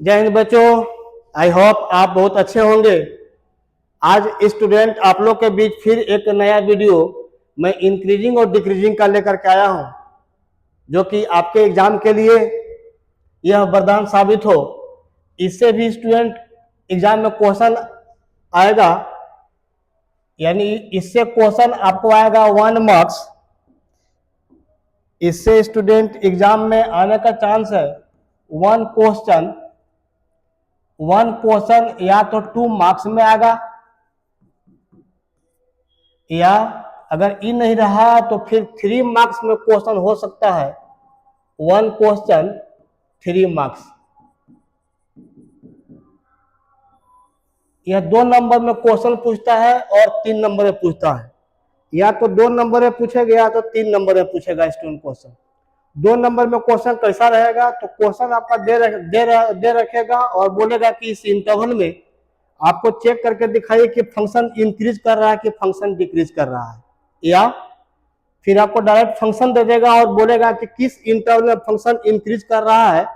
जय हिंद बच्चों। आई होप आप बहुत अच्छे होंगे। आज स्टूडेंट आप लोग के बीच फिर एक नया वीडियो मैं इंक्रीजिंग और डिक्रीजिंग का लेकर के आया हूं, जो कि आपके एग्जाम के लिए यह वरदान साबित हो। इससे भी स्टूडेंट एग्जाम में क्वेश्चन आएगा, यानी इससे क्वेश्चन आपको आएगा 1 मार्क्स। इससे स्टूडेंट एग्जाम में आने का चांस है 1 क्वेश्चन या तो 2 मार्क्स में आएगा, या अगर ई नहीं रहा तो फिर 3 मार्क्स में क्वेश्चन हो सकता है। 1 क्वेश्चन 3 मार्क्स। यह 2 नंबर में क्वेश्चन पूछता है और 3 नंबर में पूछता है, या तो 2 नंबर में पूछेगा या तो 3 नंबर में पूछेगा स्टूडेंट क्वेश्चन। 2 नंबर में क्वेश्चन कैसा रहेगा, तो क्वेश्चन आपका दे रखेगा और बोलेगा कि इस इंटरवल में आपको चेक करके दिखाइए कि फंक्शन इंक्रीज कर रहा है कि फंक्शन डिक्रीज कर रहा है, या फिर आपको डायरेक्ट फंक्शन दे देगा और बोलेगा कि किस इंटरवल में फंक्शन इंक्रीज कर रहा है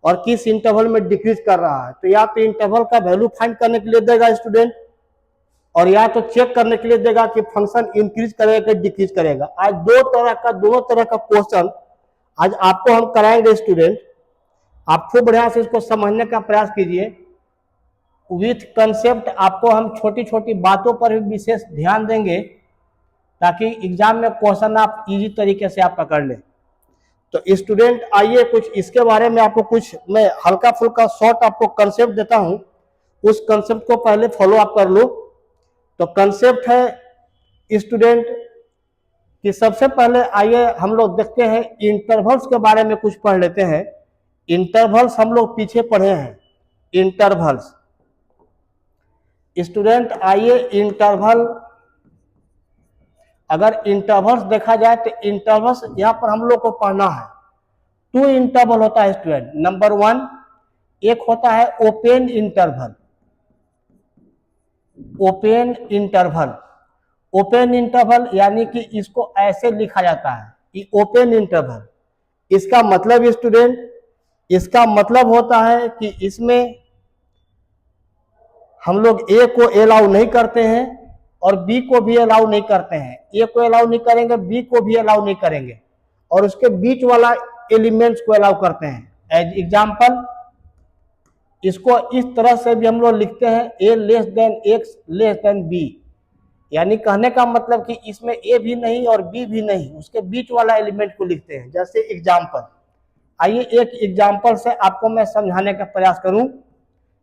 और किस इंटरवल में डिक्रीज कर रहा है। तो या तो इंटरवल का वैल्यू फाइंड करने के लिए देगा स्टूडेंट, और या तो चेक करने के लिए देगा कि फंक्शन इंक्रीज करेगा कि डिक्रीज करेगा। आज दोनों तरह का क्वेश्चन आज आपको हम कराएंगे स्टूडेंट। आप खूब बढ़िया से इसको समझने का प्रयास कीजिए। विथ कंसेप्ट आपको हम छोटी छोटी बातों पर भी विशेष ध्यान देंगे, ताकि एग्जाम में क्वेश्चन आप इजी तरीके से आप पकड़ लें। तो स्टूडेंट आइए कुछ इसके बारे में आपको कुछ मैं हल्का फुल्का शॉर्ट आपको कंसेप्ट देता हूं, उस कंसेप्ट को पहले फॉलो अप कर लो। तो कंसेप्ट है स्टूडेंट कि सबसे पहले आइए हम लोग देखते हैं इंटरवल्स के बारे में कुछ पढ़ लेते हैं। इंटरवल्स हम लोग पीछे पढ़े हैं। इंटरवल्स स्टूडेंट आइए इंटरवल, अगर इंटरवल्स देखा जाए तो इंटरवल्स यहां पर हम लोग को पढ़ना है। 2 इंटरवल होता है स्टूडेंट। नंबर 1 एक होता है open interval. Open interval, open interval यानी कि इसको ऐसे लिखा जाता है कि ओपन इंटरवल। इसका मतलब स्टूडेंट, इसका मतलब होता है कि इसमें हम लोग ए को अलाउ नहीं करते हैं और बी को भी अलाउ नहीं करते हैं। ए को अलाउ नहीं करेंगे, बी को भी अलाउ नहीं करेंगे, और उसके बीच वाला एलिमेंट्स को अलाउ करते हैं। एज एग्जाम्पल इसको इस तरह से भी हम लोग लिखते हैं A less than X less than B, यानी कहने का मतलब कि इसमें ए भी नहीं और बी भी नहीं, उसके बीच वाला एलिमेंट को लिखते हैं। जैसे एग्जाम्पल, आइए एक एग्जाम्पल से आपको मैं समझाने का प्रयास करूं।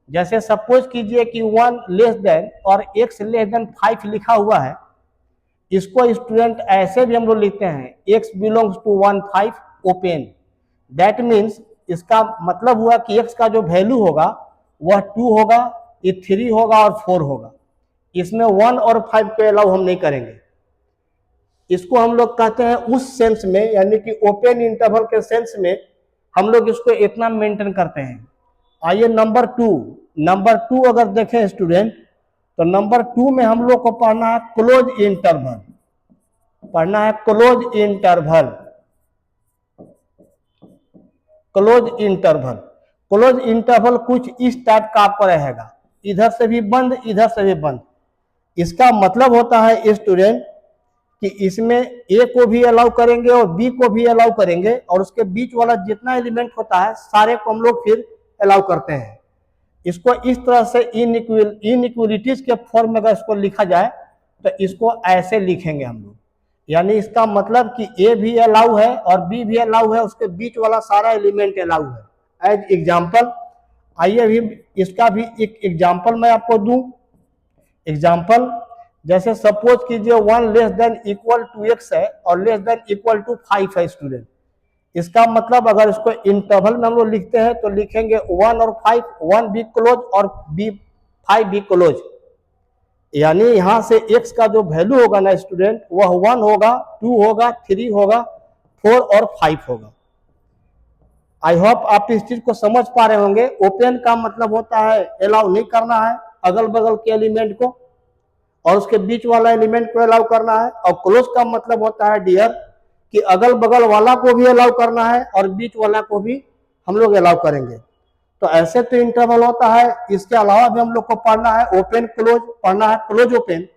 जैसे सपोज कीजिए कि 1 लेस देन और x लेस देन 5 लिखा हुआ है। इसको स्टूडेंट ऐसे भी हम लोग लिखते हैं x belongs to 1 5 open. That means इसका मतलब हुआ कि x का जो वैल्यू होगा वह 2 होगा, ये 3 होगा और 4 होगा। इसमें 1 और 5 को अलाउ हम नहीं करेंगे। इसको हम लोग कहते हैं उस सेंस में, यानी कि ओपन इंटरवल के सेंस में हम लोग इसको इतना मेंटेन करते हैं। आइए नंबर 2 अगर देखें स्टूडेंट, तो नंबर 2 में हम लोग को पढ़ना है क्लोज इंटरवल। पढ़ना है close interval. Close interval, close interval कुछ इस टाइप का आपको रहेगा, इधर से भी बंद इधर से भी बंद। इसका मतलब होता है स्टूडेंट कि इसमें ए को भी अलाउ करेंगे और बी को भी अलाउ करेंगे, और उसके बीच वाला जितना एलिमेंट होता है सारे को हम लोग फिर अलाउ करते हैं। इसको इस तरह से इनइक्वलिटीज के फॉर्म में अगर इसको लिखा जाए तो इसको ऐसे लिखेंगे हम लोग, यानी इसका मतलब कि ए भी अलाउ है और बी भी अलाउ है, उसके बीच वाला सारा एलिमेंट अलाउ है। एज एग्जाम्पल आइए अभी इसका भी एक एग्जाम्पल मैं आपको दूं। एग्जाम्पल जैसे सपोज कीजिए 1 less than equal to x है और लेस देन इक्वल टू 5 है स्टूडेंट। इसका मतलब अगर इसको इंटरवल में हम लोग लिखते हैं तो लिखेंगे 1 और 5, 1 भी क्लोज और बी 5 भी क्लोज, यानी यहां से x का जो वैल्यू होगा ना स्टूडेंट वह 1 होगा, 2 होगा, 3 होगा, 4 और 5 होगा। आई होप आप इस चीज को समझ पा रहे होंगे। ओपन का मतलब होता है अलाउ नहीं करना है अगल बगल के एलिमेंट को, और उसके बीच वाला एलिमेंट को अलाउ करना है। और क्लोज का मतलब होता है डियर कि अगल बगल वाला को भी अलाउ करना है और बीच वाला को भी हम लोग अलाउ करेंगे। तो ऐसे तो इंटरवल होता है, इसके अलावा भी हम लोग को पढ़ना है ओपन क्लोज, पढ़ना है क्लोज ओपन,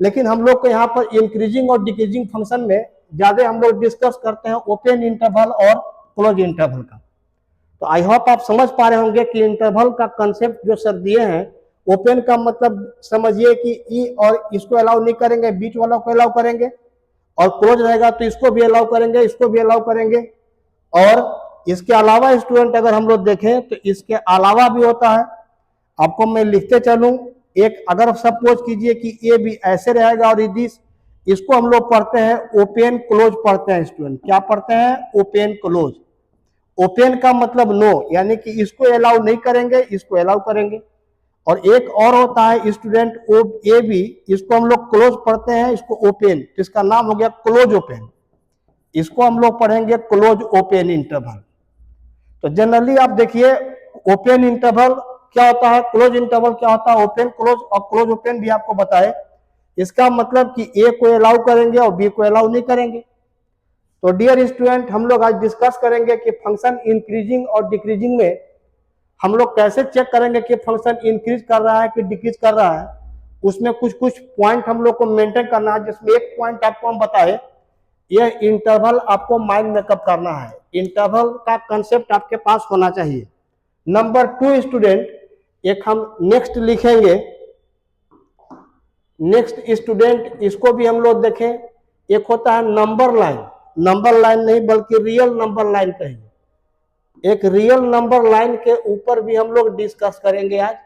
लेकिन हम लोग को यहाँ पर इंक्रीजिंग और डिक्रीजिंग फंक्शन में ज्यादा हम लोग डिस्कस करते हैं ओपन इंटरवल और क्लोज इंटरवल का। तो आई होप आप समझ पा रहे होंगे कि इंटरवल का कंसेप्ट जो सर दिए हैं, ओपन का मतलब समझिए कि ई और इसको अलाउ नहीं करेंगे, बीच वाला को अलाउ करेंगे, और क्लोज रहेगा तो इसको भी अलाउ करेंगे, इसको भी अलाउ करेंगे। और इसके अलावा स्टूडेंट अगर हम लोग देखें तो इसके अलावा भी होता है, आपको मैं लिखते चलूं, एक अगर सपोज कीजिए कि ए भी ऐसे रहेगा और दिस, इसको हम लोग पढ़ते हैं ओपन क्लोज पढ़ते हैं स्टूडेंट। क्या पढ़ते हैं? Open close. ओपन का मतलब नो, यानी कि इसको अलाउ नहीं करेंगे, इसको अलाउ करेंगे। और एक और होता है स्टूडेंट ओ ए बी, इसको हम लोग क्लोज पढ़ते हैं, इसको ओपन, तो इसका नाम हो गया क्लोज ओपन। इसको हम लोग पढ़ेंगे क्लोज ओपन इंटरवल। तो जनरली आप देखिए ओपन इंटरवल क्या होता है, क्लोज इंटरवल क्या होता है, ओपन क्लोज और क्लोज ओपन भी आपको बताए। इसका मतलब कि ए को अलाउ करेंगे और बी को अलाउ नहीं करेंगे। तो डियर स्टूडेंट, हम लोग आज डिस्कस करेंगे कि फंक्शन इंक्रीजिंग और डिक्रीजिंग में हम लोग कैसे चेक करेंगे कि फंक्शन इंक्रीज कर रहा है कि डिक्रीज कर रहा है। उसमें कुछ कुछ पॉइंट हम लोग को मेंटेन करना है, जिसमें एक पॉइंट आपको हम बताए, यह इंटरवल आपको माइंड मेकअप करना है। इंटरवल का कंसेप्ट आपके पास होना चाहिए। नंबर 2 स्टूडेंट, एक हम नेक्स्ट लिखेंगे। नेक्स्ट स्टूडेंट, इसको भी हम लोग देखें, एक होता है नंबर लाइन। नंबर लाइन नहीं बल्कि रियल नंबर लाइन कहिए। एक रियल नंबर लाइन के ऊपर भी हम लोग डिस्कस करेंगे आज।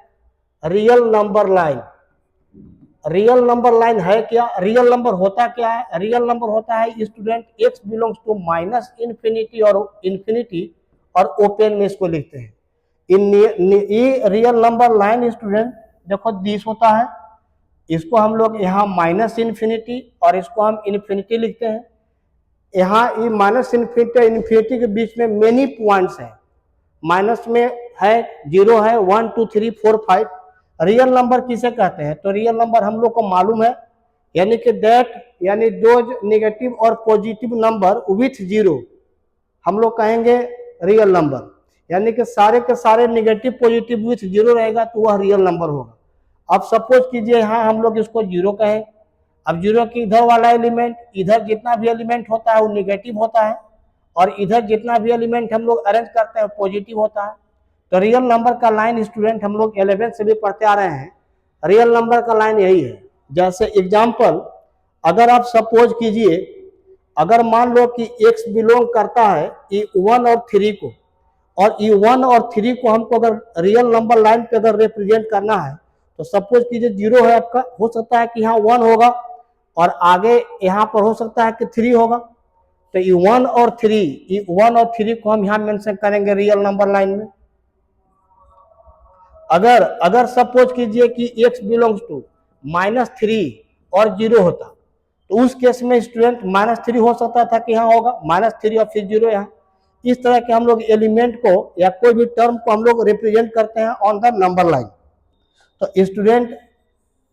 Real number line, real number line है क्या, रियल नंबर होता क्या है? रियल नंबर होता है student x belongs to minus infinity और इन्फिनिटी, और ओपन में इसको लिखते हैं। In real number line student देखो दिस होता है, इसको हम लोग यहाँ माइनस इन्फिनिटी और इसको हम इन्फिनिटी लिखते हैं। यहाँ ये माइनस इन्फिनिटी और इन्फिनिटी के बीच में मेनी पॉइंट्स हैं। माइनस में है 0 है, 1 2 3 4 5। रियल नंबर किसे कहते हैं? तो रियल नंबर हम लोग को मालूम है, यानी कि दैट, यानी दो नेगेटिव और पॉजिटिव नंबर विथ 0 हम लोग कहेंगे रियल नंबर। यानी कि सारे के सारे नेगेटिव पॉजिटिव विथ 0 रहेगा तो वह रियल नंबर होगा। अब सपोज कीजिए यहाँ हम लोग इसको 0 कहें। अब 0 की इधर वाला एलिमेंट, इधर जितना भी एलिमेंट होता है वो नेगेटिव होता है, और इधर जितना भी एलिमेंट हम लोग अरेंज करते हैं पॉजिटिव होता है। तो रियल नंबर का लाइन स्टूडेंट हम लोग 11 से भी पढ़ते आ रहे हैं, रियल नंबर का लाइन यही है। जैसे एग्जांपल, अगर आप सपोज कीजिए, अगर मान लो कि x बिलोंग करता है E1 और 3 को, और E1 और 3 को हमको अगर रियल नंबर लाइन पे अगर रिप्रेजेंट करना है, तो सपोज कीजिए 0 है आपका, हो सकता है कि यहाँ 1 होगा और आगे यहाँ पर हो सकता है कि 3 होगा। तो E1 और 3 को हम यहाँ मेंशन करेंगे रियल नंबर लाइन में। अगर सपोज कीजिए कि x बिलोंग्स टू -3 और 0 होता, तो उस केस में स्टूडेंट -3 हो सकता था कि यहाँ होगा -3 और फिर 0 यहाँ। इस तरह के हम लोग एलिमेंट को या कोई भी टर्म को हम लोग रिप्रेजेंट करते हैं ऑन द नंबर लाइन। तो स्टूडेंट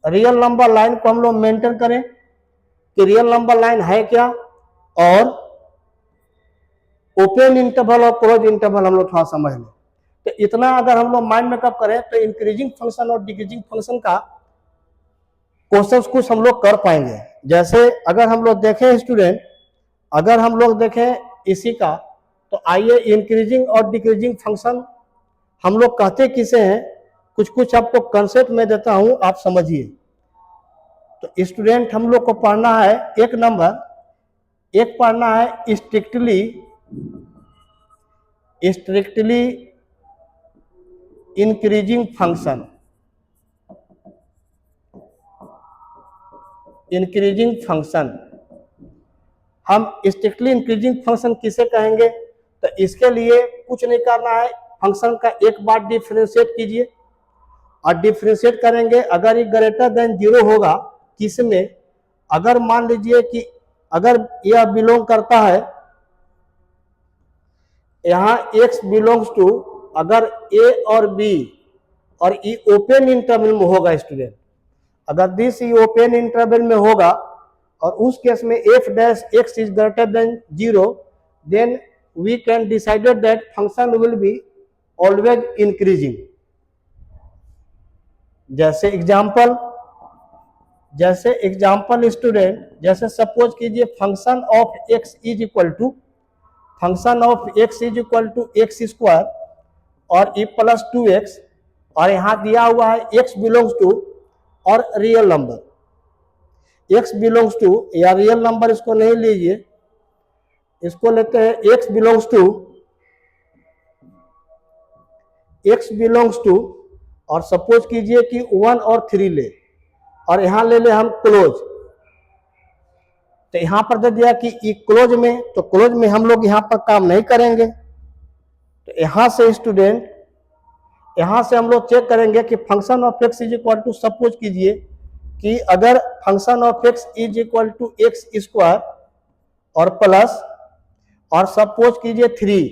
रियल नंबर लाइन को हम लोग मेंटेन करें कि रियल नंबर लाइन है क्या, और ओपन इंटरवल और क्लोज इंटरवल हम लोग थोड़ा समझ लें। तो इतना अगर हम लोग माइंड मेकअप करें तो इंक्रीजिंग फंक्शन और डिक्रीजिंग फंक्शन का क्वेश्चंस कुछ हम लोग कर पाएंगे। जैसे अगर हम लोग देखें स्टूडेंट, अगर हम लोग देखें इसी का, तो आइए इंक्रीजिंग और डिक्रीजिंग फंक्शन हम लोग कहते किसे हैं, कुछ कुछ आपको कंसेप्ट में देता हूं, आप समझिए। तो स्टूडेंट हम लोग को पढ़ना है एक नंबर, एक पढ़ना है strictly increasing function. Increasing function हम स्ट्रिक्टली इंक्रीजिंग फंक्शन किसे कहेंगे? तो इसके लिए कुछ नहीं करना है, फंक्शन का एक बार डिफरेंशिएट कीजिए, और डिफरेंशिएट करेंगे अगर ये ग्रेटर देन 0 होगा किसमें, अगर मान लीजिए कि अगर यह बिलोंग करता है यहाँ x बिलोंग्स टू, अगर a और b और ई ओपन इंटरवल में होगा स्टूडेंट, अगर दिस ई ओपन इंटरवल में होगा और उस केस में f dash x is greater than 0, then we can decided that function will be always increasing. जैसे एग्जाम्पल स्टूडेंट, जैसे सपोज कीजिए function of x is equal to x square और ई प्लस 2x, और यहाँ दिया हुआ है x belongs to R real number, x belongs to या रियल नंबर इसको नहीं लीजिए, इसको लेते हैं x belongs to R suppose कीजिए कि 1 और 3 ले, और यहां ले ले हम क्लोज, तो यहां पर दे दिया कि ई क्लोज में, तो क्लोज में हम लोग यहां पर काम नहीं करेंगे। तो यहां से स्टूडेंट, यहां से हम लोग चेक करेंगे कि function of x is equal to, suppose कीजिए कि अगर function of x is equal to x square और प्लस और सपोज कीजिए 3,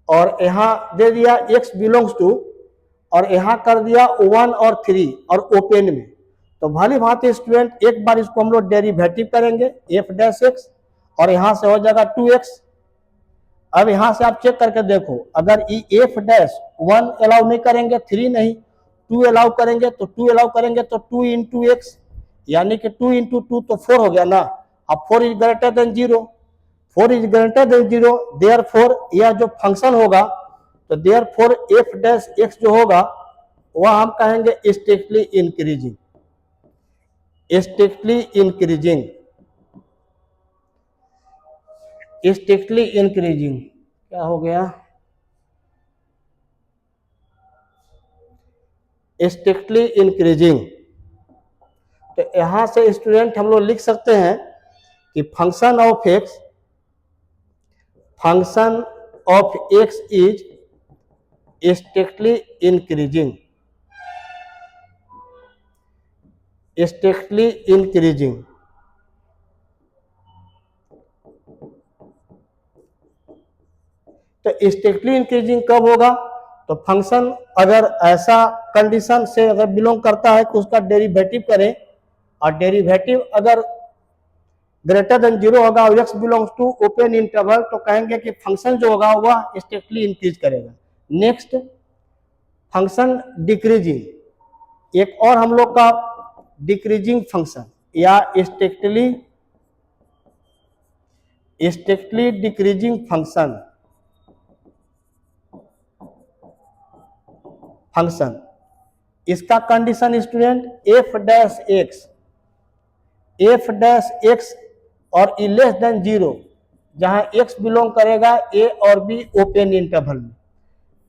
और यहां दे दिया x बिलोंग्स टू और यहां कर दिया 1 और 3 और ओपन में, तो भली भांति स्टूडेंट एक बार इसको हम लोग डेरिवेटिव करेंगे f डैश x और यहां से हो जाएगा 2x। अब यहां से आप चेक करके देखो, अगर ये f डैश 1 अलाउ नहीं करेंगे, 3 नहीं, 2 अलाउ करेंगे, तो 2 अलाउ करेंगे तो 2 इंटू एक्स, यानी कि 2 इंटू 2 तो 4 हो गया ना। अब 4 is greater than 0, 4 is greater than 0, therefore यह जो फंक्शन होगा, तो देयरफॉर f डैश x जो होगा वह हम कहेंगे strictly increasing, strictly increasing, strictly increasing. क्या हो गया? Strictly increasing. तो यहां से स्टूडेंट हम लोग लिख सकते हैं कि function of x is strictly increasing, strictly increasing. तो स्ट्रिक्टली इंक्रीजिंग कब होगा? तो फंक्शन अगर ऐसा कंडीशन से अगर बिलोंग करता है कि उसका डेरिवेटिव करें, और डेरिवेटिव अगर ग्रेटर देन 0 होगा और x belongs to open interval, तो कहेंगे कि फंक्शन जो होगा वह स्ट्रिक्टली इंक्रीज करेगा। नेक्स्ट फंक्शन डिक्रीजिंग, एक और हम लोग का डिक्रीजिंग फंक्शन या स्ट्रिक्टली डिक्रीजिंग फंक्शन, इसका condition student f dash x और ई लेस देन 0, जहां x बिलोंग करेगा a और b ओपन इंटरवल में,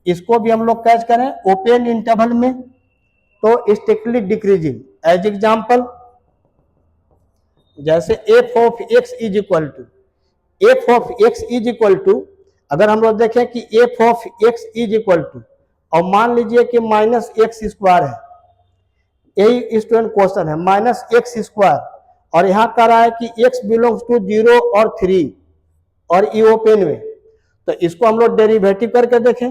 इसको भी हम लोग कैच करें ओपन इंटरवल में, तो स्ट्रिक्टली डिक्रीजिंग। एज एग्जांपल, जैसे f of x is equal to अगर हम लोग देखें कि f of x is equal to, और मान लीजिए कि माइनस एक्स स्क्वायर है, यही स्टूडेंट क्वेश्चन है, माइनस एक्स स्क्वायर, और यहां कह रहा है कि x बिलोंग्स टू 0 और 3 और ई ओपन में, तो इसको हम लोग डेरिवेटिव करके देखें।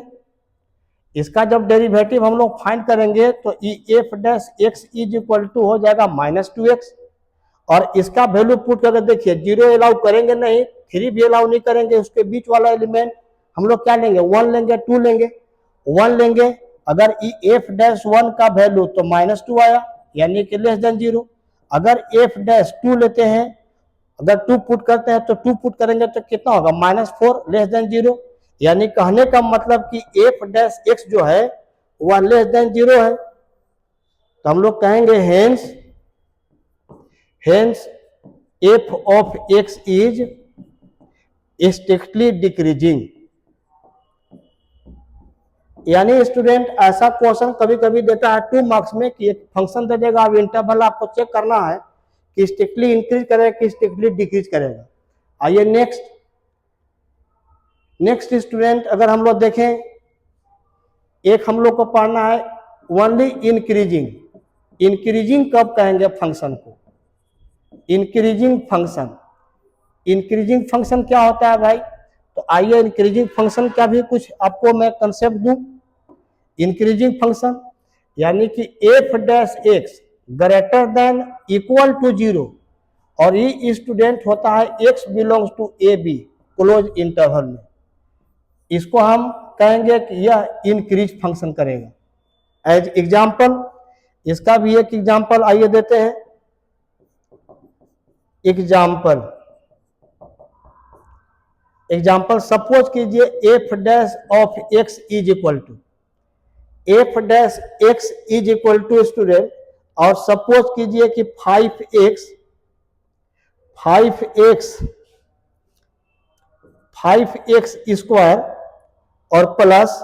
इसका जब डेरिवेटिव हम लोग फाइंड करेंगे तो ई f dash x is equal to हो जाएगा -2x, और इसका वैल्यू पुट करके देखिए, 0 अलाउ करेंगे नहीं, 3 भी अलाउ नहीं करेंगे, उसके बीच वाला एलिमेंट हम लोग क्या लेंगे, 1 लेंगे, 2 लेंगे, 1 लेंगे। अगर ई एफ डैश 1 का वैल्यू तो -2 आया, यानी कि लेस देन 0। अगर एफ डैश 2 लेते हैं, अगर 2 पुट करते हैं तो 2 पुट करेंगे तो कितना होगा, -4 लेस देन 0, यानी कहने का मतलब कि एफ डैश एक्स जो है वह लेस देन 0 है। तो हम लोग कहेंगे hence F of x is strictly decreasing. यानी स्टूडेंट ऐसा क्वेश्चन कभी कभी देता है 2 मार्क्स में कि एक फंक्शन दे देगा, अब इंटरवल आपको चेक करना है कि स्ट्रिक्टली इंक्रीज करेगा कि स्ट्रिक्टली डिक्रीज करेगा। आइए नेक्स्ट स्टूडेंट, अगर हम लोग देखें, एक हम लोग को पढ़ना है ओनली इंक्रीजिंग कब कहेंगे फंक्शन को, इंक्रीजिंग फंक्शन क्या होता है भाई? तो आइए इंक्रीजिंग फंक्शन का भी कुछ आपको मैं कंसेप्ट दूं। इंक्रीजिंग फंक्शन यानी कि f dash x greater than equal to 0 और ये स्टूडेंट होता है x belongs to a b close interval में, इसको हम कहेंगे कि यह इंक्रीज फंक्शन करेगा। एज एग्जाम्पल, इसका भी एक एग्जाम्पल आइए देते हैं। एग्जाम्पल सपोज कीजिए f dash of x is equal to, f dash x is equal to student, और सपोज कीजिए कि 5x स्क्वायर और प्लस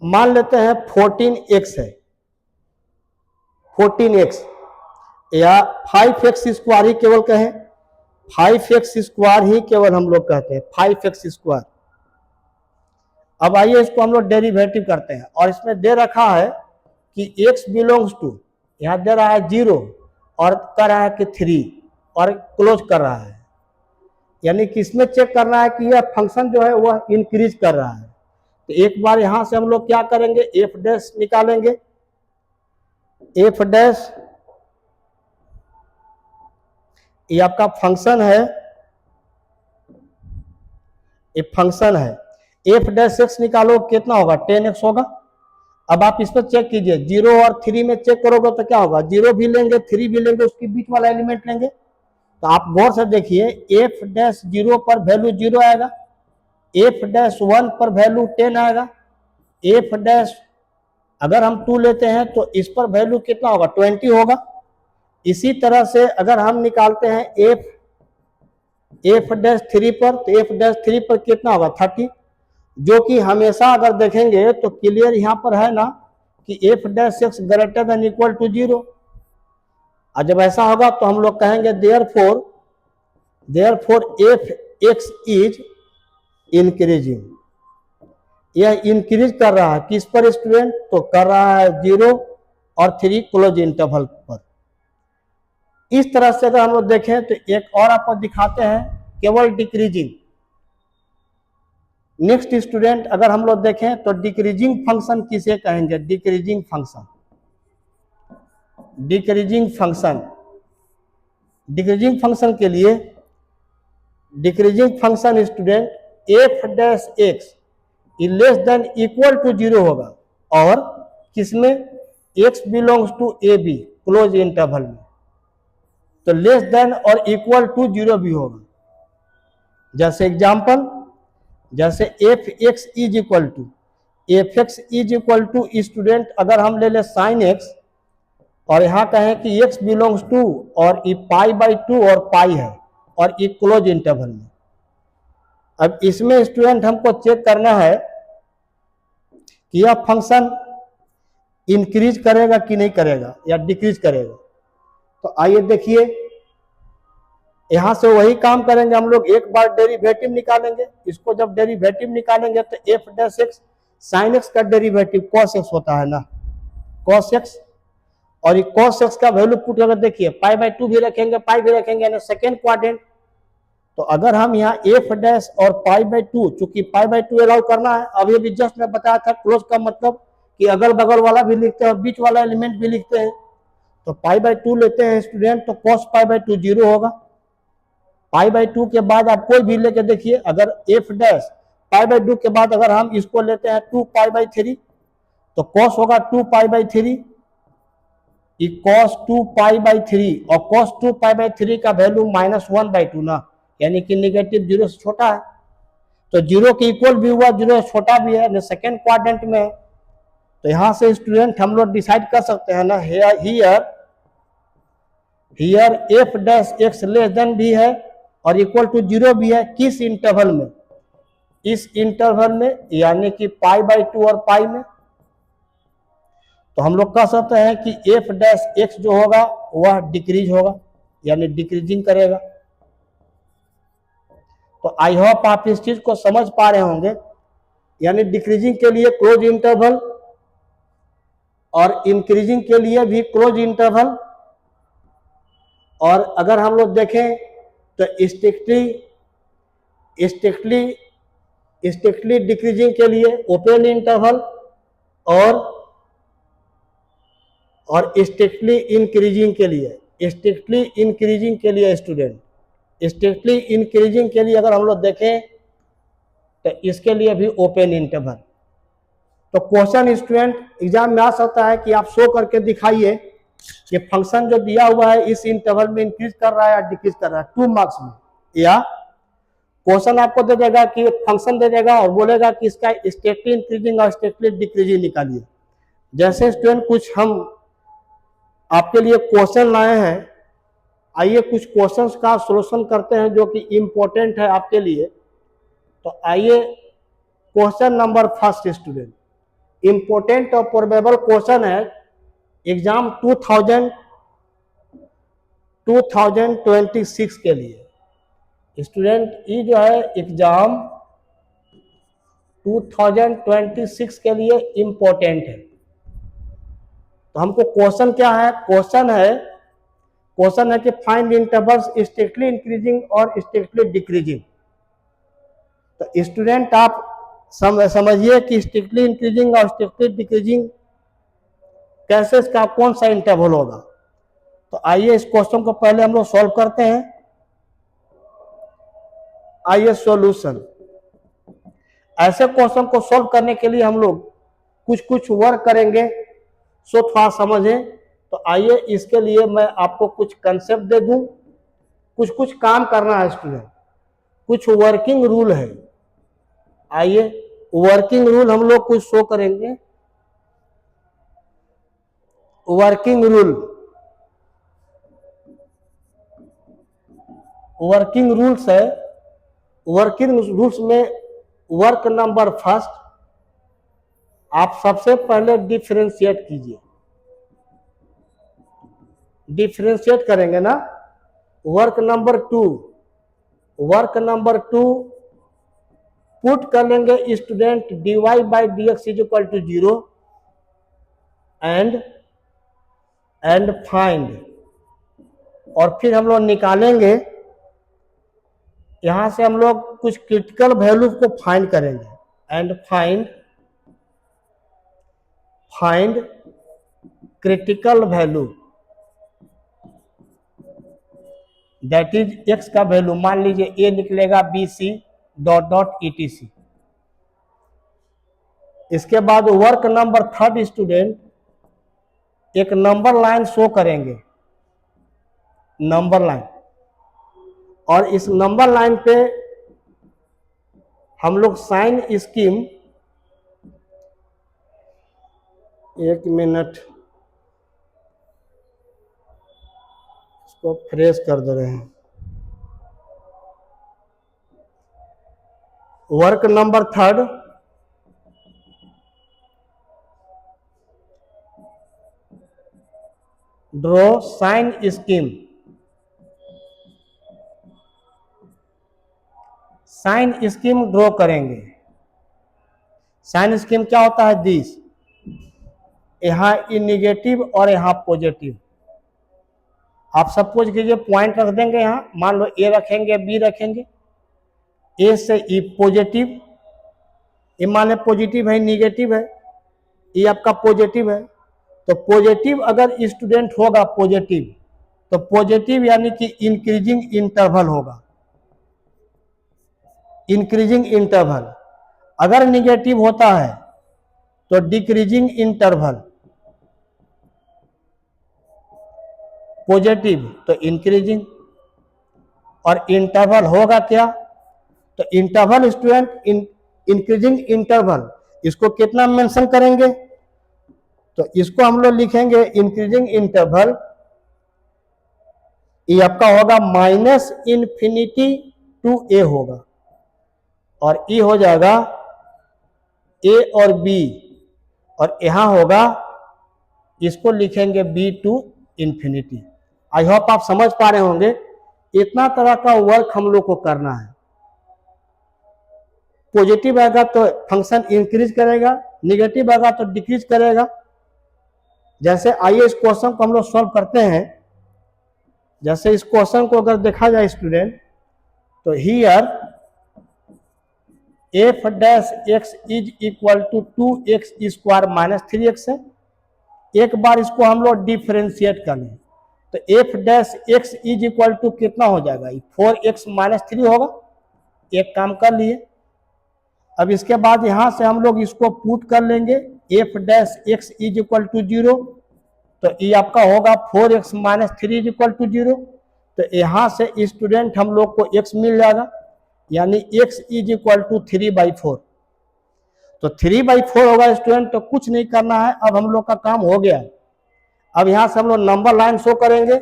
मान लेते हैं 14x है, 14x या 5x स्क्वायर ही केवल कहें, 5x स्क्वायर ही केवल हम लोग कहते हैं 5x स्क्वायर। अब आइए इसको हम लोग डेरिवेटिव करते हैं, और इसमें दे रखा है कि x बिलोंग्स टू, यहां दे रहा है 0 और कर रहा है कि 3 और क्लोज कर रहा है, यानी कि इसमें चेक करना है कि यह फंक्शन जो है वह इंक्रीज कर रहा है। तो एक बार यहां से हम लोग क्या करेंगे, एफ डैश निकालेंगे, एफ डैश ये आपका फंक्शन है, ये फंक्शन है, एफ डैश एक्स निकालो कितना होगा 10x होगा। अब आप इस पर चेक कीजिए, 0 और 3 में चेक करोगे तो क्या होगा, 0 भी लेंगे 3 भी लेंगे, उसके बीच वाला एलिमेंट लेंगे। तो आप गौर से देखिए, एफ डैश 0 पर वैल्यू 0 आएगा, एफ डैश 1 पर वैल्यू 10 आएगा, एफ डैश अगर हम 2 लेते हैं तो इस पर वैल्यू कितना होगा 20 होगा। इसी तरह से अगर हम निकालते हैं एफ डैश 3 पर, तो एफ डैश 3 पर कितना होगा 30, जो कि हमेशा अगर देखेंगे तो क्लियर यहां पर है ना कि f dash x greater than equal to 0। और जब ऐसा होगा तो हम लोग कहेंगे therefore f x is increasing, यह इंक्रीज कर रहा है किस पर स्टूडेंट, तो कर रहा है 0 और 3 क्लोज इंटरवल पर। इस तरह से अगर हम लोग देखें तो एक और आपको दिखाते हैं केवल डिक्रीजिंग। नेक्स्ट स्टूडेंट अगर हम लोग देखें तो डिक्रीजिंग फंक्शन किसे कहेंगे, डिक्रीजिंग फंक्शन, डिक्रीजिंग फंक्शन के लिए decreasing function student f dash x less than equal to 0 होगा, और किसमें, x belongs to a b close interval में, तो लेस देन और इक्वल टू 0 भी होगा। जैसे एग्जांपल, जैसे f x is equal to student अगर हम ले ले साइन एक्स, और यहां कहें कि एक्स बिलोंग्स टू और ये π/2 और पाई है और ये क्लोज इंटरवल में। अब इसमें स्टूडेंट हमको चेक करना है कि यह फंक्शन इंक्रीज करेगा कि नहीं करेगा या डिक्रीज करेगा। तो आइए देखिए, यहां से वही काम करेंगे हम लोग, एक बार डेरिवेटिव निकालेंगे। इसको जब डेरिवेटिव निकालेंगे तो F dash x sine x का डेरिवेटिव कॉस एक्स होता है ना, कॉस एक्स, और ये कॉस एक्स का वैल्यू पुट करके देखिए, π/2 भी रखेंगे, पाई भी रखेंगे, यानी सेकेंड क्वाड्रेंट। तो अगर हम यहाँ एफ डैश और π/2, चूंकि π/2 अलाउ करना है, अभी भी जस्ट मैं बताया था क्लोज का मतलब कि अगल बगल वाला भी लिखते हैं और बीच वाला एलिमेंट भी लिखते हैं। तो π/2 लेते हैं स्टूडेंट, तो cos π/2 0 होगा। π/2 के बाद आप कोई भी लेके देखिए, अगर एफ डैश π/2 के बाद अगर हम इसको लेते हैं 2π/3, तो cos होगा 2π/3, ये cos 2π/3, और cos 2π/3 का वैल्यू -1/2 ना, यानी कि नेगेटिव 0 से छोटा है, तो 0 के इक्वल भी हुआ, 0 से छोटा भी है, सेकेंड क्वाड्रेंट में है। तो यहां से स्टूडेंट हम लोग डिसाइड कर सकते हैं ना, here F dash x less then भी है और इक्वल टू 0 भी है, किस इंटरवल में, इस इंटरवल में, यानी कि π/2 और पाई में। तो हम लोग कह सकते हैं कि एफ डैश एक्स जो होगा वह डिक्रीज होगा, यानी डिक्रीजिंग करेगा। तो आई होप आप इस चीज को समझ पा रहे होंगे, यानी डिक्रीजिंग के लिए क्लोज इंटरवल और इंक्रीजिंग के लिए भी क्लोज इंटरवल। और अगर हम लोग देखें तो स्ट्रिक्टली डिक्रीजिंग के लिए ओपन इंटरवल और स्ट्रिक्टली इंक्रीजिंग के लिए स्टूडेंट, स्ट्रिक्टली इंक्रीजिंग के लिए अगर हम लोग देखें तो इसके लिए भी ओपन इंटरवल। तो क्वेश्चन स्टूडेंट एग्जाम में आ सकता है कि आप शो करके दिखाइए कि फंक्शन जो दिया हुआ है इस इंटरवल में इंक्रीज कर रहा है या डिक्रीज कर रहा है 2 मार्क्स में, या क्वेश्चन आपको दे देगा कि फंक्शन दे देगा और बोलेगा कि इसका स्ट्रिक्टली इंक्रीजिंग और स्ट्रिक्टली डिक्रीजिंग निकालिए। जैसे स्टूडेंट कुछ हम आपके लिए क्वेश्चन लाए हैं, आइए कुछ क्वेश्चंस का सॉल्यूशन करते हैं जो कि इम्पोर्टेंट है आपके लिए। तो आइए question number first student, important और प्रोबेबल क्वेश्चन है एग्जाम 2026 के लिए। स्टूडेंट ये जो है एग्जाम 2026 के लिए इम्पोर्टेंट है। तो हमको क्वेश्चन क्या है, क्वेश्चन है कि फाइंड इंटरवल्स स्ट्रिक्टली इंक्रीजिंग और स्ट्रिक्टली डिक्रीजिंग। तो स्टूडेंट आप समझिए कि स्ट्रिक्टली इंक्रीजिंग और स्ट्रिक्टली डिक्रीजिंग कैसे, इसका कौन सा इंटरवल होगा। तो आइए इस क्वेश्चन को पहले हम लोग सॉल्व करते हैं। आइए सॉल्यूशन। ऐसे क्वेश्चन को सॉल्व करने के लिए हम लोग कुछ वर्क करेंगे, सो थोड़ा समझें। तो आइए इसके लिए मैं आपको कुछ कंसेप्ट दे दूं, कुछ काम करना है स्टूडेंट, कुछ वर्किंग रूल है। आइए वर्किंग रूल हम लोग कुछ शो करेंगे। वर्किंग रूल्स है। वर्किंग रूल्स में वर्क नंबर फर्स्ट, आप सबसे पहले डिफरेंशिएट कीजिए। डिफरेंशिएट करेंगे ना। वर्क नंबर टू पुट कर लेंगे student dy by dx is equal to 0 and find, और फिर हम लोग निकालेंगे, यहां से हम लोग कुछ क्रिटिकल वैल्यू को फाइंड करेंगे and find critical value that is x का वैल्यू। मान लीजिए a निकलेगा BC डॉट etc। इसके बाद वर्क नंबर थर्ड स्टूडेंट, एक नंबर लाइन शो करेंगे, नंबर लाइन, और इस नंबर लाइन पे हम लोग साइन स्कीम, एक मिनट इसको फ्रेश कर दे रहे हैं। Work number third, draw sign scheme. Sign scheme draw करेंगे। साइन स्कीम क्या होता है, दिस, यहां इन नेगेटिव और यहां पॉजिटिव। आप सपोज कीजिए पॉइंट रख देंगे, यहां मान लो ए रखेंगे, बी रखेंगे, ए से ई पॉजिटिव, ये माने पॉजिटिव है, निगेटिव है, ये आपका पॉजिटिव है। तो पॉजिटिव अगर स्टूडेंट होगा पॉजिटिव, तो पॉजिटिव यानी कि इंक्रीजिंग इंटरवल होगा, इंक्रीजिंग इंटरवल। अगर निगेटिव होता है तो डिक्रीजिंग इंटरवल, पॉजिटिव तो इंक्रीजिंग, और इंटरवल होगा क्या, तो इंटरवल स्टूडेंट इंक्रीजिंग इंटरवल, इसको कितना मेंशन करेंगे, तो इसको हम लोग लिखेंगे इंक्रीजिंग इंटरवल, ये आपका होगा -∞ टू a होगा, और ये हो जाएगा a और b, और यहां होगा, इसको लिखेंगे b to infinity. I hope आप समझ पा रहे होंगे। इतना तरह का वर्क हम लोग को करना है। पॉजिटिव आएगा तो फंक्शन इंक्रीज करेगा, निगेटिव आएगा तो डिक्रीज करेगा। जैसे आइए इस क्वेश्चन को हम लोग सॉल्व करते हैं। जैसे इस क्वेश्चन को अगर देखा जाए स्टूडेंट, तो here f dash x is equal to 2x square minus 3x है। एक बार इसको हम लोग डिफरेंशिएट कर लें, तो f dash x is equal to कितना हो जाएगा, 4x माइनस 3 होगा। एक काम कर लिए, अब इसके बाद यहां से हम लोग इसको पुट कर लेंगे, f dash x is equal to 0, तो ये आपका होगा 4x minus 3 is equal to 0। तो यहां से स्टूडेंट हम लोग को x मिल जाएगा, यानी x इज इक्वल टू 3/4। तो 3/4 होगा स्टूडेंट, तो कुछ नहीं करना है, अब हम लोग का काम हो गया। अब यहां से हम लोग नंबर लाइन शो करेंगे,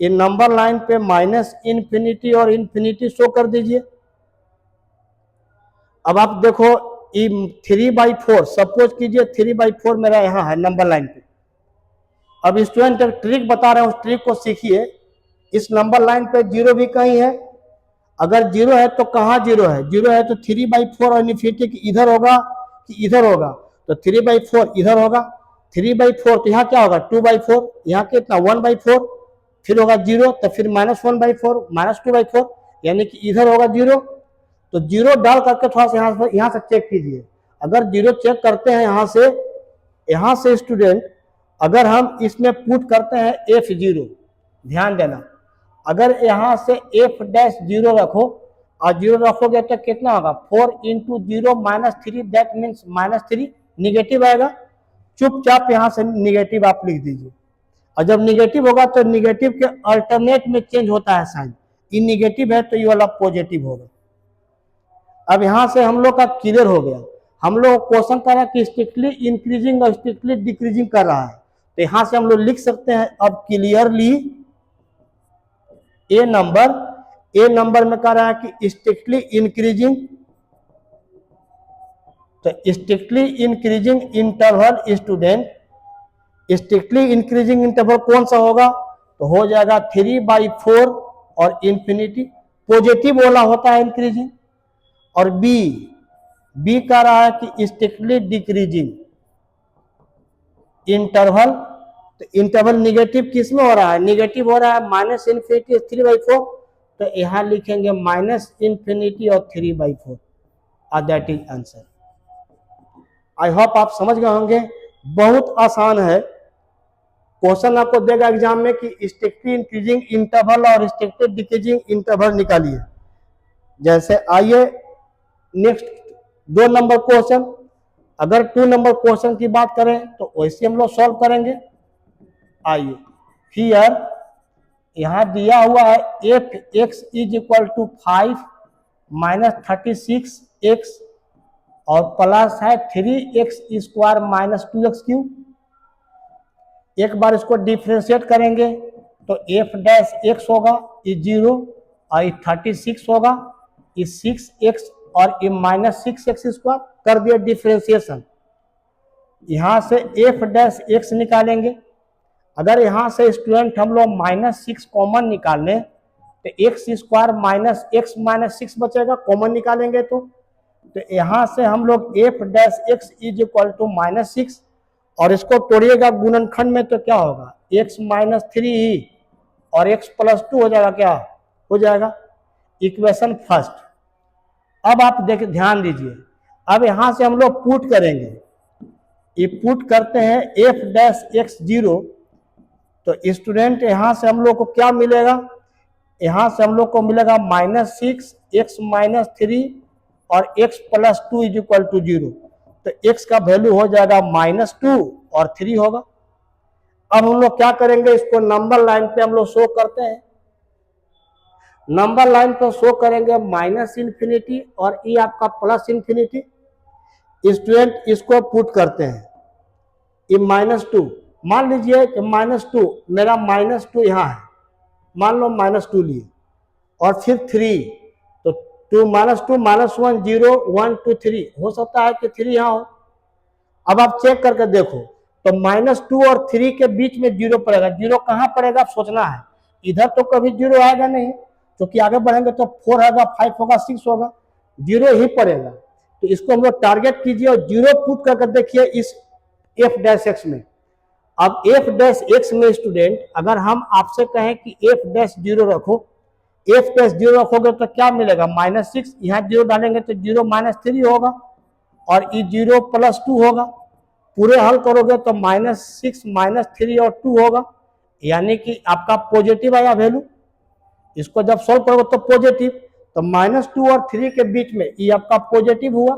इन नंबर लाइन पे माइनस इन्फिनिटी और इन्फिनिटी शो कर दीजिए। अब आप देखो 3/4, सपोज कीजिए 3/4 मेरा यहाँ है नंबर लाइन पे। अब स्टूडेंट एक ट्रिक बता रहे हैं, उस ट्रिक को सीखिए। इस नंबर लाइन पे 0 भी कहीं है, अगर 0 है तो कहाँ 0 है, 0 है तो 3/4 और इन्फिनिटी इधर होगा कि इधर होगा, तो 3/4 इधर होगा, 3/4 तो यहाँ क्या होगा 2/4, यहाँ कितना 1/4, फिर होगा 0, तो फिर -1/4 -2/4, यानी कि इधर होगा 0। तो 0 डाल करके थोड़ा सा यहाँ से चेक कीजिए। अगर 0 चेक करते हैं यहाँ से स्टूडेंट, अगर हम इसमें पुट करते हैं F0, ध्यान देना, अगर यहाँ से F डैश 0 रखो और 0 रखोगे तो कितना होगा 4 × 0 -3, दैट मीन्स -3 निगेटिव आएगा। चुपचाप यहाँ से निगेटिव आप लिख दीजिए, और जब निगेटिव होगा तो निगेटिव के अल्टरनेट में चेंज होता है साइन, ये निगेटिव है तो ये वाला पॉजिटिव होगा। अब यहां से हम लोग का क्लियर हो गया। हम लोग क्वेश्चन कर रहा है कि स्ट्रिक्टली इंक्रीजिंग और स्ट्रिक्टली डिक्रीजिंग कर रहा है, तो यहां से हम लोग लिख सकते हैं अब क्लियरली ए नंबर में कह रहा है कि स्ट्रिक्टली इंक्रीजिंग, तो strictly increasing interval student, strictly increasing interval कौन सा होगा, तो हो जाएगा 3/4 और इन्फिनिटी, पॉजिटिव वाला होता है इंक्रीजिंग। और बी कह रहा है कि स्ट्रिक्टली डिक्रीजिंग इंटरवल, तो इंटरवल निगेटिव किस में हो रहा है, निगेटिव हो रहा है -इन्फिनिटी 3/4, तो यहां लिखेंगे -इन्फिनिटी और 3/4, और that is answer. I hope आप समझ गए होंगे, बहुत आसान है। क्वेश्चन आपको देगा एग्जाम में कि स्ट्रिक्टली इंक्रीजिंग इंटरवल और स्ट्रिक्टली डिक्रीजिंग इंटरवल निकालिए। जैसे आइए नेक्स्ट 2 नंबर क्वेश्चन, अगर 2 नंबर क्वेश्चन की बात करें तो वैसे हम लोग सॉल्व करेंगे। आइए हियर यहां दिया हुआ है f(x) is equal to 5 - 36x और प्लस है 3x² - 2x³। एक बार इसको डिफ्रेंशिएट करेंगे तो f डैश x होगा, ये 0 और ये 36 होगा, ये 6x और ये -6x² कर दिया डिफ्रेंशिएशन। यहां से f डैश x निकालेंगे, अगर यहां से स्टूडेंट हम लोग -6 कॉमन निकाल लें तो x² - x - 6 बचेगा, कॉमन निकालेंगे तो यहां से हम लोग f dash x is equal to -6, और इसको तोड़िएगा गुणनखंड में तो क्या होगा x - 3 ही और x + 2 हो जाएगा, क्या हो जाएगा इक्वेशन फर्स्ट। अब आप देख ध्यान दीजिए, अब यहां से हम लोग पुट करेंगे, ये पुट करते हैं f डैश x 0, तो स्टूडेंट यहां से हम लोग को क्या मिलेगा, यहां से हम लोग को मिलेगा -6 x - 3 और x + 2 इज इक्वल टू 0, तो x का वैल्यू हो जाएगा -2 और 3 होगा। अब हम लोग क्या करेंगे, इसको नंबर लाइन पे हम लोग शो करते हैं, नंबर लाइन पर शो करेंगे -इन्फिनिटी और ये आपका +इन्फिनिटी। स्टूडेंट इसको पुट करते हैं, ये -2, मान लीजिए कि -2 मेरा -2 यहाँ है, मान लो -2 लिए, और फिर 3, तो 2 -2 -1 0 1 2 3, हो सकता है कि 3 यहाँ हो। अब आप चेक करके देखो तो -2 और 3 के बीच में 0 पड़ेगा, 0 कहाँ पड़ेगा सोचना है, इधर तो कभी 0 आएगा नहीं, क्योंकि आगे बढ़ेंगे तो 4 होगा 5 होगा 6 होगा, 0 ही पड़ेगा। तो इसको हम लोग टारगेट कीजिए और 0 पुट करके देखिए इस f डैश x में। अब f डैश x में स्टूडेंट अगर हम आपसे कहें कि f डैश 0 रखो, f डैश 0 रखोगे तो क्या मिलेगा -6, यहाँ 0 डालेंगे तो 0 - 3 होगा और ये 0 + 2 होगा, पूरे हल करोगे तो -6 -3 और 2 होगा, यानी कि आपका पॉजिटिव आया वैल्यू। इसको जब सॉल्व करोगे तो पॉजिटिव, तो -2 और 3 के बीच में ई आपका पॉजिटिव हुआ।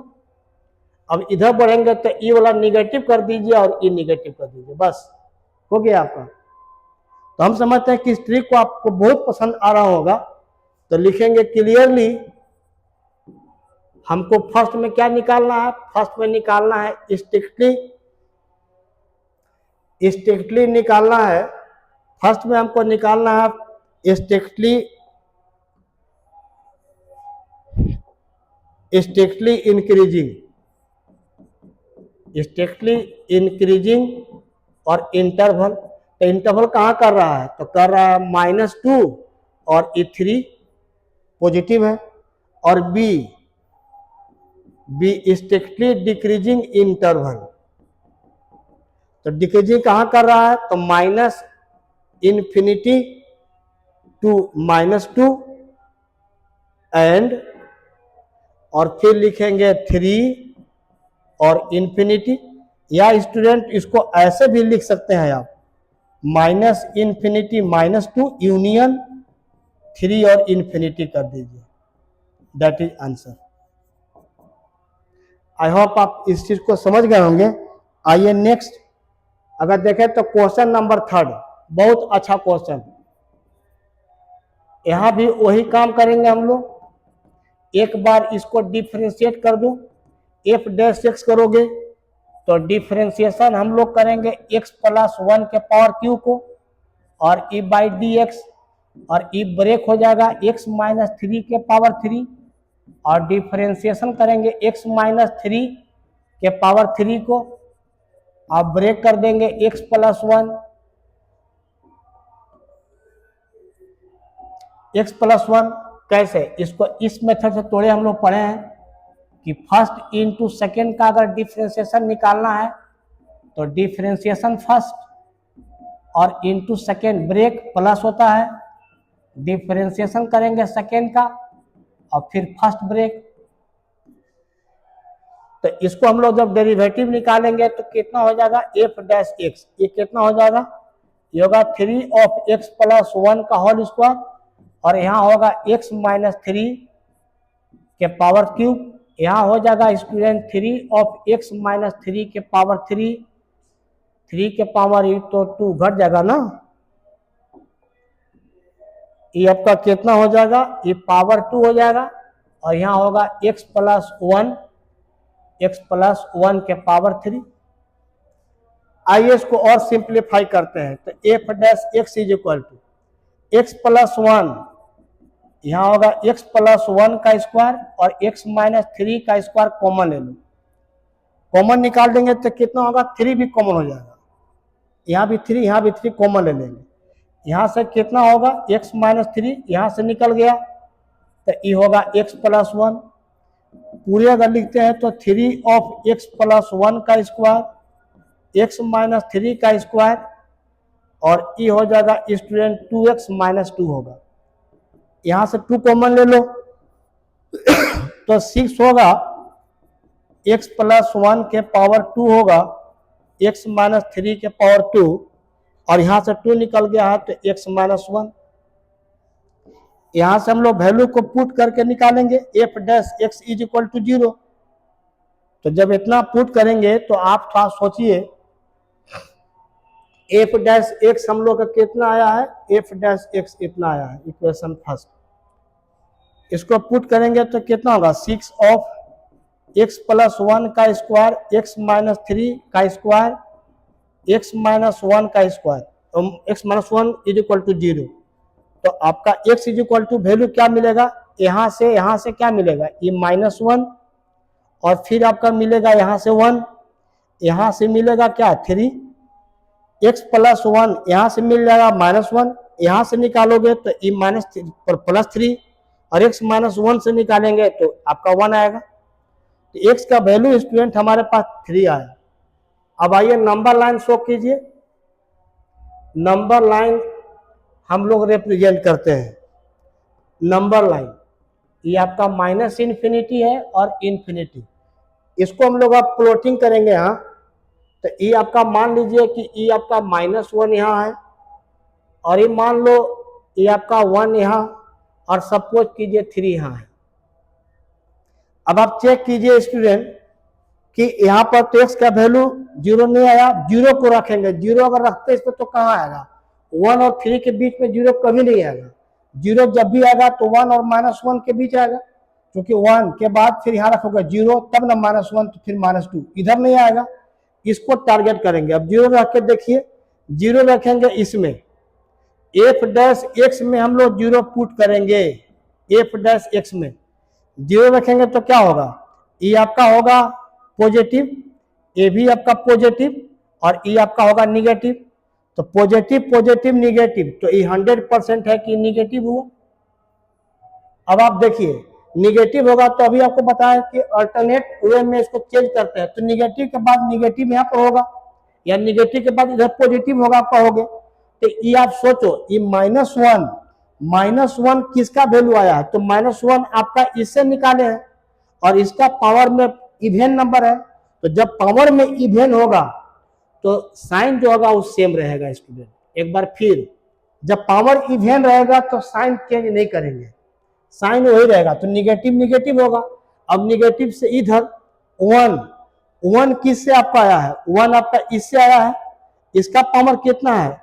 अब इधर बढ़ेंगे तो ई वाला निगेटिव कर दीजिए और ई निगेटिव कर दीजिए, बस हो गया आपका। तो हम समझते हैं कि इस ट्रिक को आपको बहुत पसंद आ रहा होगा। तो लिखेंगे क्लियरली, हमको फर्स्ट में क्या निकालना है, फर्स्ट में निकालना है स्ट्रिक्टली निकालना है। फर्स्ट में हमको निकालना है स्ट्रिक्टली इंक्रीजिंग और इंटरवल। तो इंटरवल कहाँ कर रहा है, तो कर रहा है -2 और E3 पॉजिटिव है, और बी स्ट्रिक्टली डिक्रीजिंग इंटरवल। तो डिक्रीजिंग कहाँ कर रहा है, तो -∞ to -2 एंड, और फिर लिखेंगे 3 और इन्फिनिटी। या स्टूडेंट इसको ऐसे भी लिख सकते हैं आप, -∞ -2 यूनियन 3 और इन्फिनिटी कर दीजिए, that is answer. I hope आप इस चीज को समझ गए होंगे। आइए नेक्स्ट अगर देखें तो क्वेश्चन नंबर 3, बहुत अच्छा क्वेश्चन। यहां भी वही काम करेंगे हम लोग। एक बार इसको डिफरेंशिएट कर दो, f' करोगे तो डिफरेंशिएशन हम लोग करेंगे x + 1 के पावर q को, और e/dx, और e ब्रेक हो जाएगा x - 3 के पावर 3, और डिफरेंशिएशन करेंगे x - 3 के पावर 3 को, आप ब्रेक कर देंगे x + 1, x + 1 कैसे, इसको इस मेथड से थोड़े हम लोग पढ़े हैं कि फर्स्ट इंटू सेकेंड का अगर डिफरेंशिएशन निकालना है तो डिफरेंशिएशन फर्स्ट और इंटू सेकेंड ब्रेक प्लस होता है, डिफरेंशिएशन करेंगे सेकेंड का और फिर फर्स्ट ब्रेक। तो इसको हम लोग जब डेरिवेटिव निकालेंगे तो कितना हो जाएगा, f'(x), ये कितना हो जाएगा, ये होगा 3 of x + 1 का होल स्क्वायर, और यहाँ होगा x - 3 के पावर क्यूब, यहाँ हो जाएगा स्टूडेंट 3 of x - 3 के पावर 3, 3 के पावर ई तो 2 घट जाएगा ना, ये आपका कितना हो जाएगा, ये पावर 2 हो जाएगा, और यहाँ होगा x + 1 के पावर 3। आइए इसको और सिंप्लीफाई करते हैं। तो f' = x + 1, यहाँ होगा x + 1 का स्क्वायर और x - 3 का स्क्वायर कॉमन ले लो, कॉमन निकाल देंगे तो कितना होगा, 3 भी कॉमन हो जाएगा, यहाँ भी 3, यहाँ भी 3 कॉमन ले लेंगे, यहाँ से कितना होगा, x - 3 यहाँ से निकल गया तो ये होगा x + 1, पूरे अगर लिखते हैं तो 3 of x + 1 का स्क्वायर, x - 3 का स्क्वायर, और ये हो जाएगा स्टूडेंट 2x - 2 होगा, यहाँ से 2 कॉमन ले लो तो 6 होगा, x + 1 के पावर 2 होगा, x - 3 के पावर 2, और यहाँ से 2 निकल गया है तो x - 1। यहाँ से हम लोग वैल्यू को पुट करके निकालेंगे f' = 0। तो जब इतना पुट करेंगे तो आप थोड़ा सोचिए, f' हम लोग का कितना आया है, f' इतना आया है, इक्वेशन फर्स्ट। इसको पुट करेंगे तो कितना होगा, 6 of x + 1 का स्क्वायर, x - 3 का स्क्वायर, x - 1 का स्क्वायर, x - 1 = 0। तो आपका x = वैल्यू क्या मिलेगा, यहाँ से क्या मिलेगा, ये -1, और फिर आपका मिलेगा यहाँ से 1, यहाँ से मिलेगा क्या 3, x + 1 यहाँ से मिल जाएगा -1, यहाँ से निकालोगे तो ये +3, और x - 1 से निकालेंगे तो आपका 1 आएगा। तो x का वैल्यू स्टूडेंट हमारे पास 3 आया। अब आइए नंबर लाइन शो कीजिए। नंबर लाइन हम लोग रिप्रेजेंट करते हैं, नंबर लाइन ये आपका -∞ है और इन्फिनिटी, इसको हम लोग आप प्लॉटिंग करेंगे यहाँ। तो ये आपका मान लीजिए कि ये आपका -1 यहाँ है, और ये मान लो ये आपका 1 यहाँ, और सपोज कीजिए 3 यहाँ है। अब आप चेक कीजिए स्टूडेंट कि यहाँ पर तो x का वैल्यू 0 नहीं आया, 0 को रखेंगे, 0 अगर रखते इस पर तो कहाँ आएगा, 1 और 3 के बीच में 0 कभी नहीं आएगा। 0 जब भी आएगा तो 1 और -1 के बीच आएगा, क्योंकि 1 के बाद फिर यहाँ रखोगे 0 तब ना -1 तो फिर -2, इधर नहीं आएगा। इसको टारगेट करेंगे। अब 0 रख के देखिए, 0 रखेंगे इसमें, f डैश x में हम लोग 0 पुट करेंगे, f डैश x में 0 रखेंगे तो क्या होगा, ये आपका होगा पॉजिटिव, ए भी आपका पॉजिटिव और ई आपका होगा निगेटिव। तो पॉजिटिव पॉजिटिव निगेटिव, तो ये 100% है कि निगेटिव हुआ। अब आप देखिए निगेटिव होगा तो अभी आपको बताया कि अल्टरनेट वे में इसको चेंज करते हैं, तो निगेटिव के बाद निगेटिव यहाँ पर होगा या निगेटिव के बाद इधर पॉजिटिव होगा, आप कहोगे। तो ये आप सोचो, ये -1 किसका वैल्यू आया है, तो -1 आपका इससे निकाले है और इसका पावर में इवेन नंबर है, तो जब पावर में इवेन होगा तो साइन जो होगा वो सेम रहेगा स्टूडेंट। एक बार फिर, जब पावर इवेन रहेगा तो साइन चेंज नहीं करेंगे, साइन वही रहेगा, तो निगेटिव निगेटिव होगा। अब निगेटिव से इधर 1 किससे आपका आया है, 1 आपका इससे आया है, इसका पावर कितना है,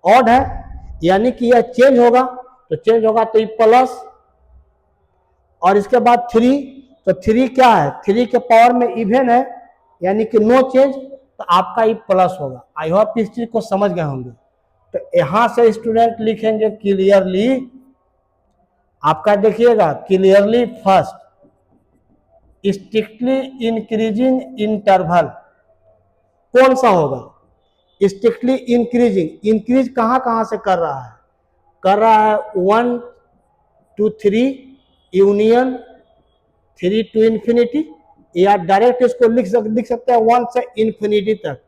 ऑड है, यानी कि यह चेंज होगा, तो चेंज होगा तो ये प्लस, और इसके बाद 3, तो 3 क्या है, 3 के पावर में इवेन है यानी कि नो चेंज, तो आपका ये प्लस होगा। आई होप इस चीज को समझ गए होंगे। तो यहां से स्टूडेंट लिखेंगे क्लियरली, आपका देखिएगा clearly first strictly increasing interval कौन सा होगा, स्ट्रिक्टली इंक्रीजिंग, इंक्रीज कहां से कर रहा है 1 to 3 यूनियन 3 to इंफिनिटी, या डायरेक्ट इसको लिख सकते हैं 1 से इंफिनिटी तक,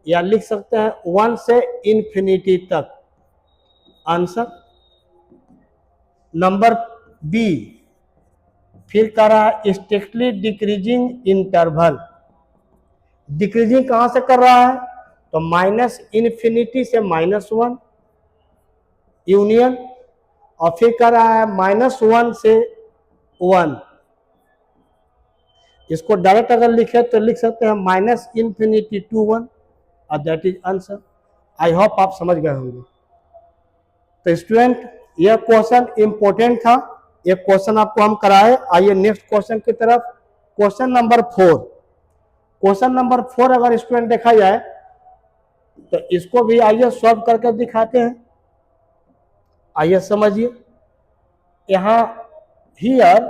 या लिख सकते हैं 1 से इंफिनिटी तक। Answer number b. फिर कर रहा है स्ट्रिक्टली डिक्रीजिंग इंटरवल, डिक्रीजिंग कहां से कर रहा है, तो -इंफिनिटी से -1 यूनियन, और फिर कर रहा है -1 से 1। इसको डायरेक्ट अगर लिखे तो लिख सकते हैं -इंफिनिटी to 1, और that is answer. I hope आप समझ गए होंगे। तो स्टूडेंट यह क्वेश्चन इंपॉर्टेंट था, एक क्वेश्चन आपको हम कराए। आइए नेक्स्ट क्वेश्चन की तरफ। क्वेश्चन नंबर 4, क्वेश्चन नंबर 4 अगर स्टूडेंट देखा जाए तो इसको भी आइए सॉल्व करके दिखाते हैं। आइए समझिए, यहाँ हियर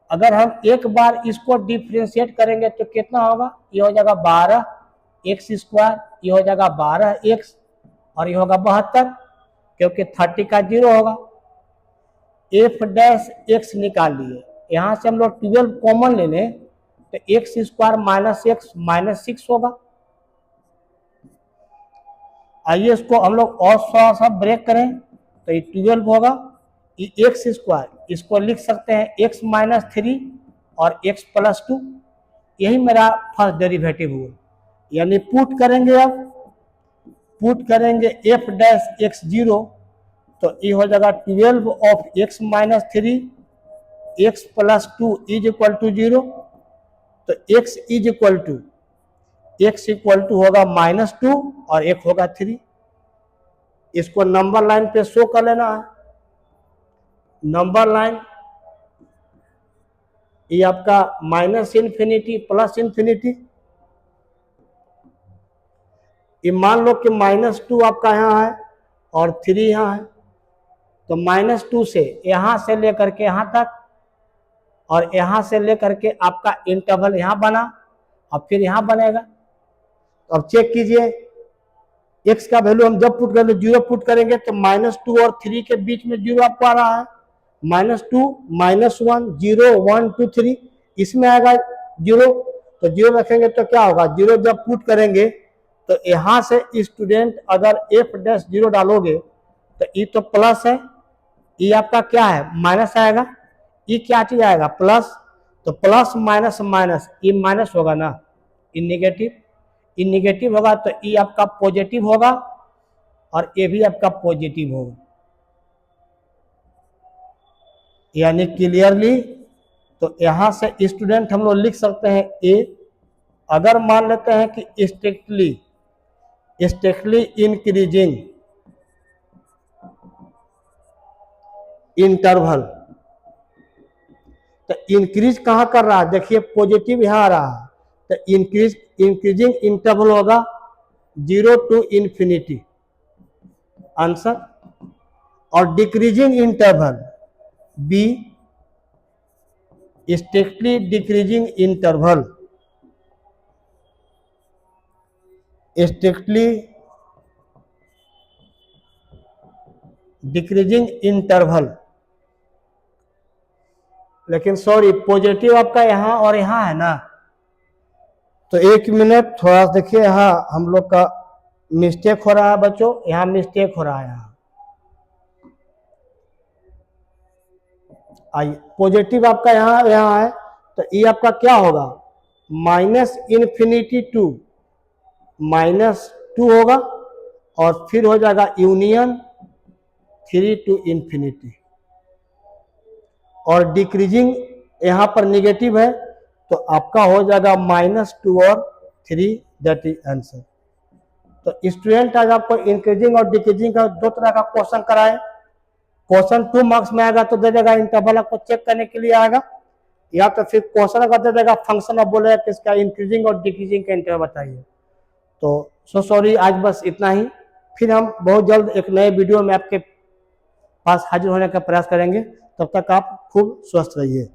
अगर हम एक बार इसको डिफ्रेंशिएट करेंगे तो कितना होगा, ये हो जाएगा 12x², ये हो जाएगा 12x, और ये होगा 72, क्योंकि 30 का 0 होगा। f डैश x निकाल लिए, यहाँ से हम लोग 12 कॉमन ले लें तो x² -x -6 होगा। आइए इसको हम लोग और थोड़ा सा ब्रेक करें तो ये 12 होगा, ये x², इसको लिख सकते हैं x -3 और x + 2, यही मेरा फर्स्ट डेरिवेटिव हुआ। यानी पुट करेंगे, अब पुट करेंगे f डैश x0, तो ये हो जाएगा 12 of x -3 x + 2 = 0, तो x होगा -2 और एक होगा 3। इसको नंबर लाइन पे शो कर लेना है। नंबर लाइन ये आपका -इंफिनिटी +इंफिनिटी, ये मान लो कि -2 आपका यहाँ है और 3 यहाँ है, तो -2 से यहाँ से लेकर के यहाँ तक, और यहाँ से लेकर के आपका इंटरवल यहाँ बना, और फिर यहाँ बनेगा। अब चेक कीजिए, x का वैल्यू हम जब पुट करेंगे 0 पुट करेंगे तो -2 और 3 के बीच में 0 आपको आ रहा है, -2 -1 0 1 2 3, इसमें आएगा 0, तो 0 रखेंगे तो क्या होगा, 0 जब पुट करेंगे तो यहाँ से स्टूडेंट अगर f डैश 0 डालोगे तो ये तो प्लस है, ये आपका क्या है माइनस आएगा, ये क्या चीज आएगा प्लस, तो प्लस माइनस माइनस, ये माइनस होगा ना, ये नेगेटिव, ये नेगेटिव होगा तो ये आपका पॉजिटिव होगा और ये भी आपका पॉजिटिव होगा। यानी क्लियरली तो यहां से स्टूडेंट हम लोग लिख सकते हैं ए। अगर मान लेते हैं कि स्ट्रिक्टली इंक्रीजिंग इंटरवल, तो इंक्रीज कहां कर रहा है, देखिए पॉजिटिव यहां आ रहा है, तो इंक्रीजिंग इंटरवल होगा 0 to इंफिनिटी आंसर। और decreasing interval b, strictly decreasing interval, strictly decreasing interval. लेकिन सॉरी, पॉजिटिव आपका यहां और यहां है ना, तो एक मिनट थोड़ा देखिए, यहाँ हम लोग का मिस्टेक हो रहा है बच्चों, यहाँ मिस्टेक हो रहा है। यहाँ आइए, पॉजिटिव आपका यहाँ है, तो ये आपका क्या होगा, माइनस इन्फिनिटी टू -2 होगा, और फिर हो जाएगा यूनियन 3 to इंफिनिटी। और डिक्रीजिंग यहाँ पर निगेटिव है, तो आपका हो जाएगा -2 और 3, दैट इज आंसर। तो स्टूडेंट आज आपको इंक्रीजिंग और डिक्रीजिंग का 2 तरह का क्वेश्चन कराए। क्वेश्चन 2 मार्क्स में आएगा तो दे देगा इंटरवल आपको चेक करने के लिए आएगा, या तो फिर क्वेश्चन अगर दे देगा फंक्शन और बोलेगा कि इसका इंक्रीजिंग और डिक्रीजिंग का इंटरवल बताइए। तो सॉरी, आज बस इतना ही। फिर हम बहुत जल्द एक नए वीडियो में आपके पास हाजिर होने का प्रयास करेंगे। तब तक आप खूब स्वस्थ रहिए।